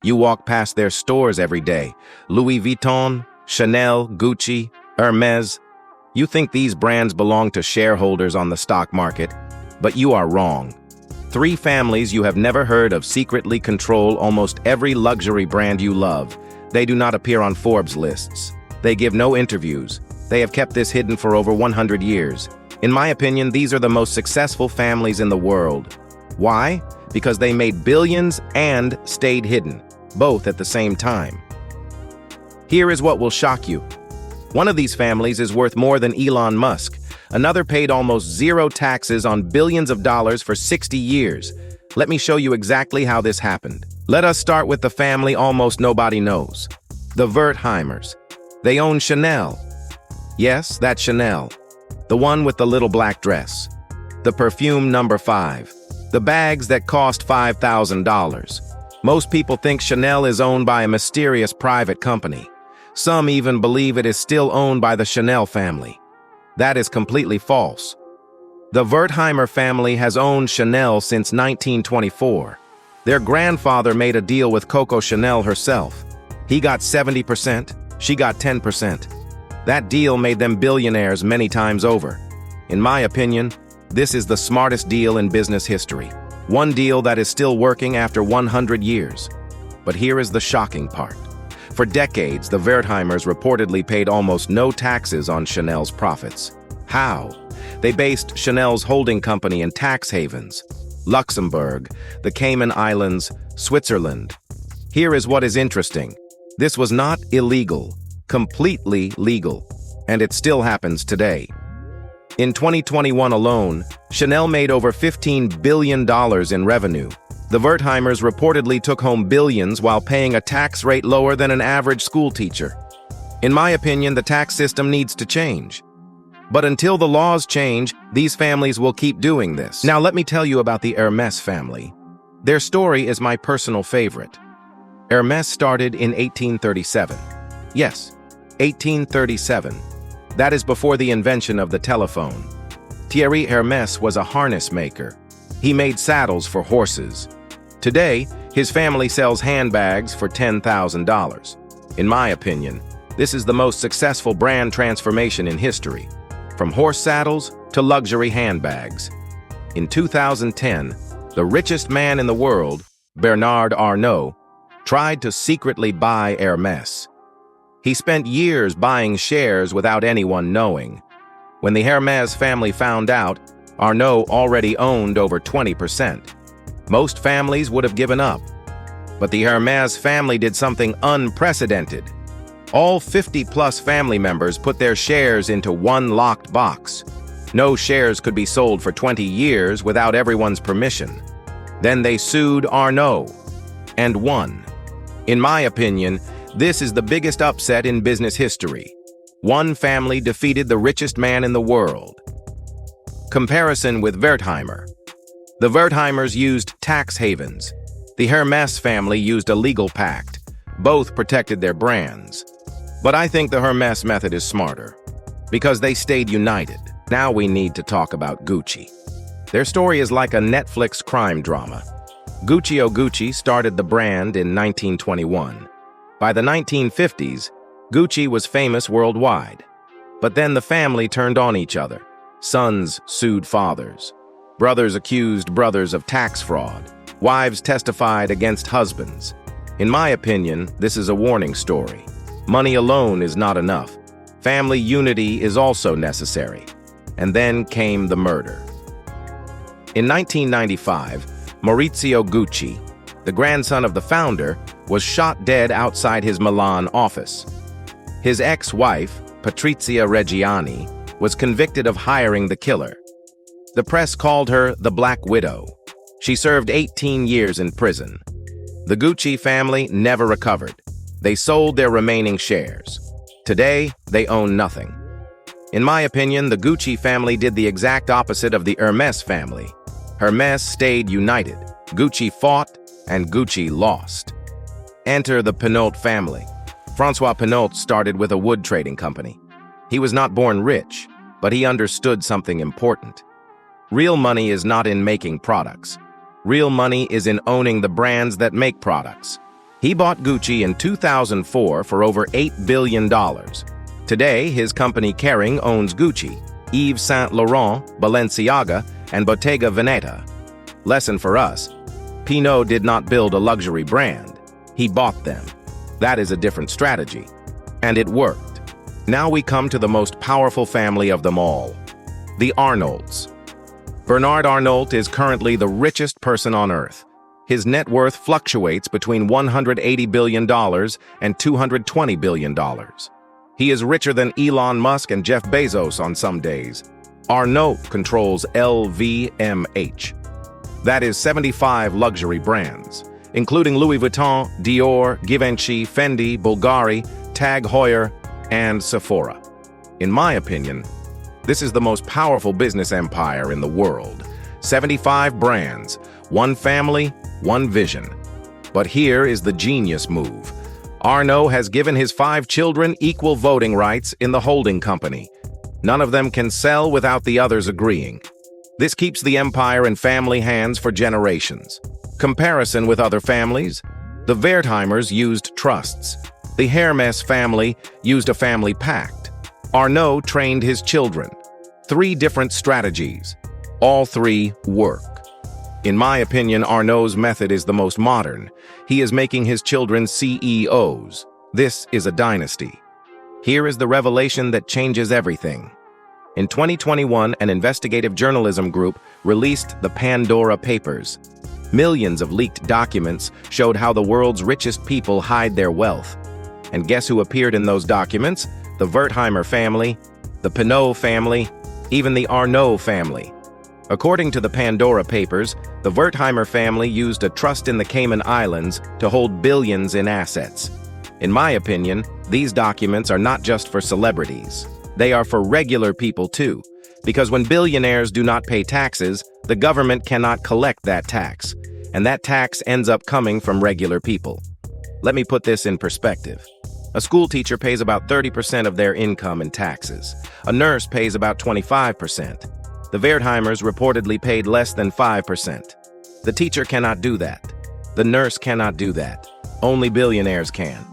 You walk past their stores every day. Louis Vuitton, Chanel, Gucci, Hermès. You think these brands belong to shareholders on the stock market, but you are wrong. Three families you have never heard of secretly control almost every luxury brand you love. They do not appear on Forbes lists. They give no interviews. They have kept this hidden for over 100 years. In my opinion, these are the most successful families in the world. Why? Because they made billions and stayed hidden, both at the same time. Here is what will shock you. One of these families is worth more than Elon Musk. Another paid almost zero taxes on billions of dollars for 60 years. Let me show you exactly how this happened. Let us start with the family almost nobody knows. The Wertheimers. They own Chanel. Yes, that's Chanel. The one with the little black dress. The perfume number 5. The bags that cost $5,000. Most people think Chanel is owned by a mysterious private company. Some even believe it is still owned by the Chanel family. That is completely false. The Wertheimer family has owned Chanel since 1924. Their grandfather made a deal with Coco Chanel herself. He got 70%, she got 10%. That deal made them billionaires many times over. In my opinion, this is the smartest deal in business history. One deal that is still working after 100 years. But here is the shocking part. For decades, the Wertheimers reportedly paid almost no taxes on Chanel's profits. How? They based Chanel's holding company in tax havens: Luxembourg, the Cayman Islands, Switzerland. Here is what is interesting. This was not illegal, completely legal, and it still happens today. In 2021 alone, Chanel made over $15 billion in revenue. The Wertheimers reportedly took home billions while paying a tax rate lower than an average school teacher. In my opinion, the tax system needs to change. But until the laws change, these families will keep doing this. Now let me tell you about the Hermès family. Their story is my personal favorite. Hermès started in 1837. Yes, 1837. That is before the invention of the telephone. Thierry Hermès was a harness maker. He made saddles for horses. Today, his family sells handbags for $10,000. In my opinion, this is the most successful brand transformation in history, from horse saddles to luxury handbags. In 2010, the richest man in the world, Bernard Arnault, tried to secretly buy Hermès. He spent years buying shares without anyone knowing. When the Hermès family found out, Arnault already owned over 20%. Most families would have given up. But the Hermès family did something unprecedented. All 50-plus family members put their shares into one locked box. No shares could be sold for 20 years without everyone's permission. Then they sued Arnault and won. In my opinion, this is the biggest upset in business history. One family defeated the richest man in the world. Comparison with Wertheimer. The Wertheimers used tax havens. The Hermès family used a legal pact. Both protected their brands. But I think the Hermès method is smarter, because they stayed united. Now we need to talk about Gucci. Their story is like a Netflix crime drama. Gucci started the brand in 1921. By the 1950s, Gucci was famous worldwide. But then the family turned on each other. Sons sued fathers. Brothers accused brothers of tax fraud. Wives testified against husbands. In my opinion, this is a warning story. Money alone is not enough. Family unity is also necessary. And then came the murder. In 1995, Maurizio Gucci, the grandson of the founder, was shot dead outside his Milan office. His ex-wife, Patrizia Reggiani, was convicted of hiring the killer. The press called her the Black Widow. She served 18 years in prison. The Gucci family never recovered. They sold their remaining shares. Today, they own nothing. In my opinion, the Gucci family did the exact opposite of the Hermès family. Hermès stayed united. Gucci fought, and Gucci lost. Enter the Pinault family. François Pinault started with a wood trading company. He was not born rich, but he understood something important. Real money is not in making products. Real money is in owning the brands that make products. He bought Gucci in 2004 for over $8 billion. Today, his company Kering owns Gucci, Yves Saint Laurent, Balenciaga, and Bottega Veneta. Lesson for us: Pinault did not build a luxury brand. He bought them. That is a different strategy. And it worked. Now we come to the most powerful family of them all, the Arnaults. Bernard Arnault is currently the richest person on earth. His net worth fluctuates between $180 billion and $220 billion. He is richer than Elon Musk and Jeff Bezos on some days. Arnault controls LVMH. That is 75 luxury brands, including Louis Vuitton, Dior, Givenchy, Fendi, Bulgari, Tag Heuer, and Sephora. In my opinion, this is the most powerful business empire in the world. 75 brands, one family, one vision. But here is the genius move. Arnault has given his 5 children equal voting rights in the holding company. None of them can sell without the others agreeing. This keeps the empire in family hands for generations. Comparison with other families: the Wertheimers used trusts. The Hermès family used a family pact. Arnault trained his children. 3 different strategies. All 3 work. In my opinion, Arnault's method is the most modern. He is making his children CEOs. This is a dynasty. Here is the revelation that changes everything. In 2021, an investigative journalism group released the Pandora Papers. Millions of leaked documents showed how the world's richest people hide their wealth. And guess who appeared in those documents? The Wertheimer family, the Pinault family, even the Arnault family. According to the Pandora Papers, the Wertheimer family used a trust in the Cayman Islands to hold billions in assets. In my opinion, these documents are not just for celebrities. They are for regular people too, because when billionaires do not pay taxes, the government cannot collect that tax, and that tax ends up coming from regular people. Let me put this in perspective. A school teacher pays about 30% of their income in taxes. A nurse pays about 25%. The Wertheimers reportedly paid less than 5%. The teacher cannot do that. The nurse cannot do that. Only billionaires can.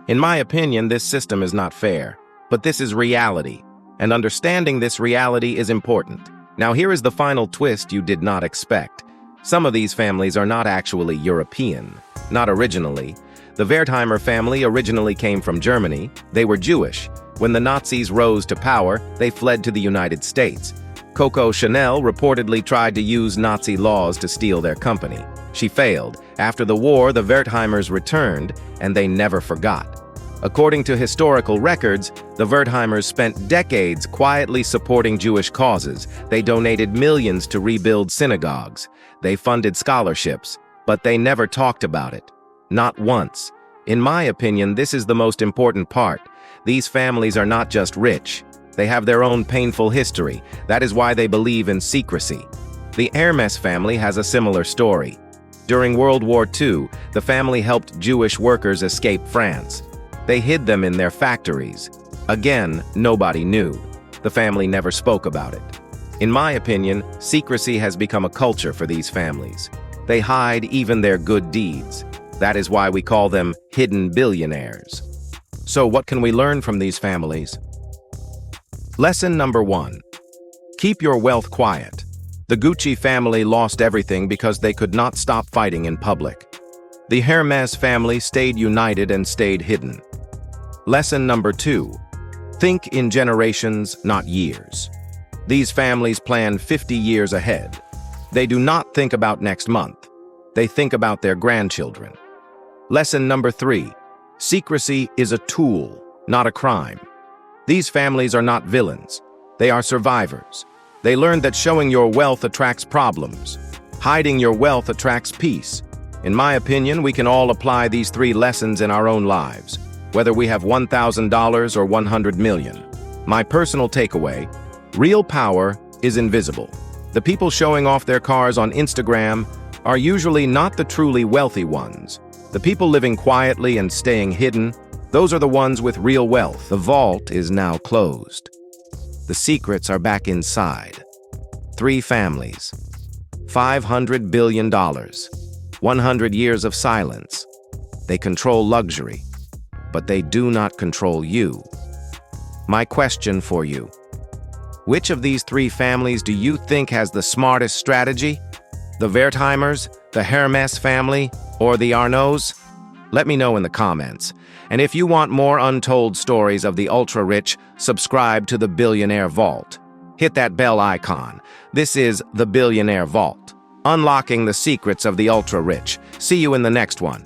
In my opinion, this system is not fair. But this is reality, and understanding this reality is important. Now here is the final twist you did not expect. Some of these families are not actually European. Not originally. The Wertheimer family originally came from Germany. They were Jewish. When the Nazis rose to power, they fled to the United States. Coco Chanel reportedly tried to use Nazi laws to steal their company. She failed. After the war, the Wertheimers returned, and they never forgot. According to historical records, the Wertheimers spent decades quietly supporting Jewish causes. They donated millions to rebuild synagogues. They funded scholarships, but they never talked about it. Not once. In my opinion, this is the most important part. These families are not just rich. They have their own painful history. That is why they believe in secrecy. The Hermès family has a similar story. During World War II, the family helped Jewish workers escape France. They hid them in their factories. Again, nobody knew. The family never spoke about it. In my opinion, secrecy has become a culture for these families. They hide even their good deeds. That is why we call them hidden billionaires. So what can we learn from these families? Lesson number 1. Keep your wealth quiet. The Gucci family lost everything because they could not stop fighting in public. The Hermès family stayed united and stayed hidden. Lesson number 2. Think in generations, not years. These families plan 50 years ahead. They do not think about next month. They think about their grandchildren. Lesson number 3. Secrecy is a tool, not a crime. These families are not villains. They are survivors. They learned that showing your wealth attracts problems. Hiding your wealth attracts peace. In my opinion, we can all apply these 3 lessons in our own lives, whether we have $1,000 or 100 million. My personal takeaway: real power is invisible. The people showing off their cars on Instagram are usually not the truly wealthy ones. The people living quietly and staying hidden, those are the ones with real wealth. The vault is now closed. The secrets are back inside. 3 families. $500 billion. 100 years of silence. They control luxury, but they do not control you. My question for you: which of these three families do you think has the smartest strategy? The Wertheimers, the Hermès family, or the Arnauts? Let me know in the comments. And if you want more untold stories of the ultra-rich, subscribe to the Billionaire Vault. Hit that bell icon. This is the Billionaire Vault, unlocking the secrets of the ultra-rich. See you in the next one.